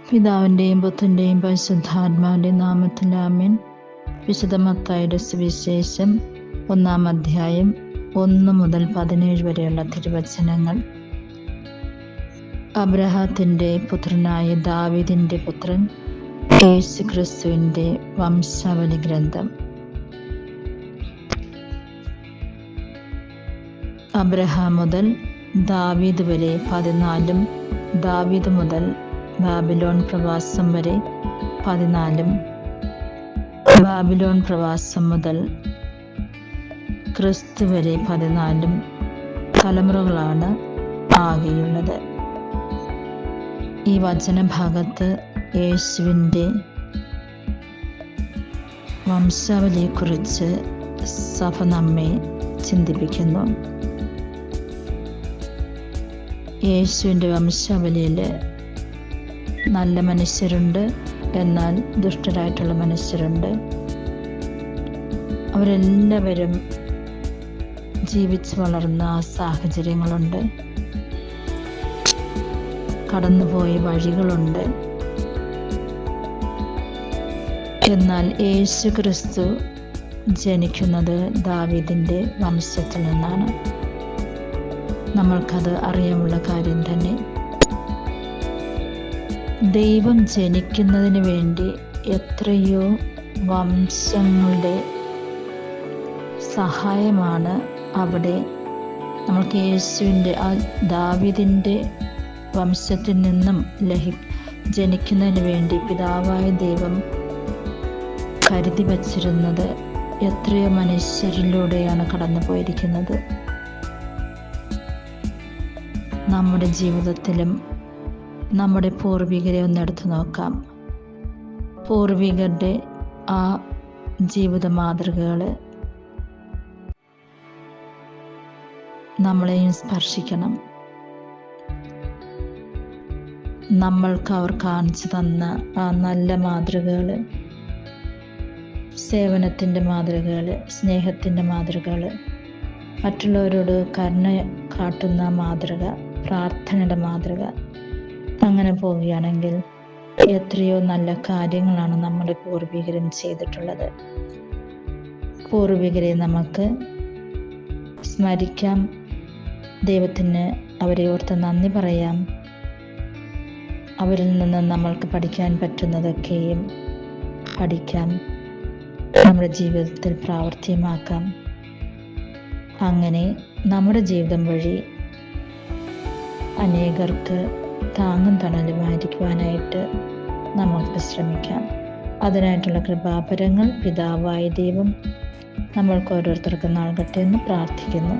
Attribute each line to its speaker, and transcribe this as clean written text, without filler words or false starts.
Speaker 1: പിതാവിൻ്റെയും പുത്രൻ്റെയും പരിശുദ്ധാത്മാവിൻ്റെയും നാമത്തിൽ ആമേൻ. വിശുദ്ധ മത്തായിയുടെ സുവിശേഷം 1-ാം അധ്യായം 1 മുതൽ 17 വരെയുള്ള തിരുവചനങ്ങൾ. അബ്രഹാത്തിൻ്റെ പുത്രനായ ദാവീദിൻ്റെ പുത്രൻ യേശുക്രിസ്തുവിൻ്റെ വംശാവലി ഗ്രന്ഥം. അബ്രഹാം മുതൽ ദാവീദ് വരെ 14, ദാവീദ് മുതൽ ബാബിലോൺ പ്രവാസം വരെ 14, ബാബിലോൺ പ്രവാസം മുതൽ ക്രിസ്തു വരെ 14 തലമുറകളാണ് ആകെയുള്ളത്. ഈ വചനഭാഗത്ത് യേശുവിൻ്റെ വംശാവലിയെക്കുറിച്ച് സഭ നമ്മെ ചിന്തിപ്പിക്കുന്നു. യേശുവിൻ്റെ വംശാവലിയിൽ നല്ല മനുഷ്യരുണ്ട്, എന്നാൽ ദുഷ്ടരായിട്ടുള്ള മനുഷ്യരുണ്ട്. അവരെല്ലാവരും ജീവിച്ചു വളർന്ന സാഹചര്യങ്ങളുണ്ട്, കടന്നുപോയ വഴികളുണ്ട്. എന്നാൽ യേശു ക്രിസ്തു ജനിക്കുന്നത് ദാവീദിൻ്റെ വംശത്തിൽ നിന്നാണ്. നമ്മൾക്കത് അറിയാമുള്ള കാര്യം തന്നെ. ദൈവം ജനിക്കുന്നതിന് വേണ്ടി എത്രയോ വംശങ്ങളുടെ സഹായമാണ് അവിടെ നമ്മൾക്ക് യേശുവിൻ്റെ ആ ദാവീദിൻ്റെ വംശത്തിൽ നിന്നും ജനിക്കുന്നതിന് വേണ്ടി പിതാവായ ദൈവം കരുതി വച്ചിരുന്നത്. എത്രയോ മനുഷ്യരിലൂടെയാണ് കടന്നു പോയിരിക്കുന്നത്. നമ്മുടെ ജീവിതത്തിലും നമ്മുടെ പൂർവികരെ ഒന്നെടുത്തു നോക്കാം. പൂർവികരുടെ ആ ജീവിത മാതൃകകൾ നമ്മളെയും സ്പർശിക്കണം. നമ്മൾക്ക് അവർ കാണിച്ചു തന്ന ആ നല്ല മാതൃകകൾ, സേവനത്തിൻ്റെ മാതൃകകൾ, സ്നേഹത്തിൻ്റെ മാതൃകകൾ, മറ്റുള്ളവരോട് കരുണ കാട്ടുന്ന മാതൃക, പ്രാർത്ഥനയുടെ മാതൃക, അങ്ങനെ പോവുകയാണെങ്കിൽ എത്രയോ നല്ല കാര്യങ്ങളാണ് നമ്മുടെ പൂർവികരും ചെയ്തിട്ടുള്ളത്. പൂർവികരെ നമുക്ക് സ്മരിക്കാം, ദൈവത്തിന് അവരെ ഓർത്ത് നന്ദി പറയാം. അവരിൽ നിന്ന് നമ്മൾക്ക് പഠിക്കാൻ പറ്റുന്നതൊക്കെയും പഠിക്കാം, നമ്മുടെ ജീവിതത്തിൽ പ്രാവർത്തികമാക്കാം. അങ്ങനെ നമ്മുടെ ജീവിതം വഴി അനേകർക്ക് താങ്ങും തണലുമായിരിക്കുവാനായിട്ട് നമ്മൾക്ക് ശ്രമിക്കാം. അതിനായിട്ടുള്ള കൃപാപരങ്ങൾ പിതാവായ ദൈവം നമ്മൾക്ക് ഓരോരുത്തർക്കും നൽകട്ടെ എന്ന് പ്രാർത്ഥിക്കുന്നു.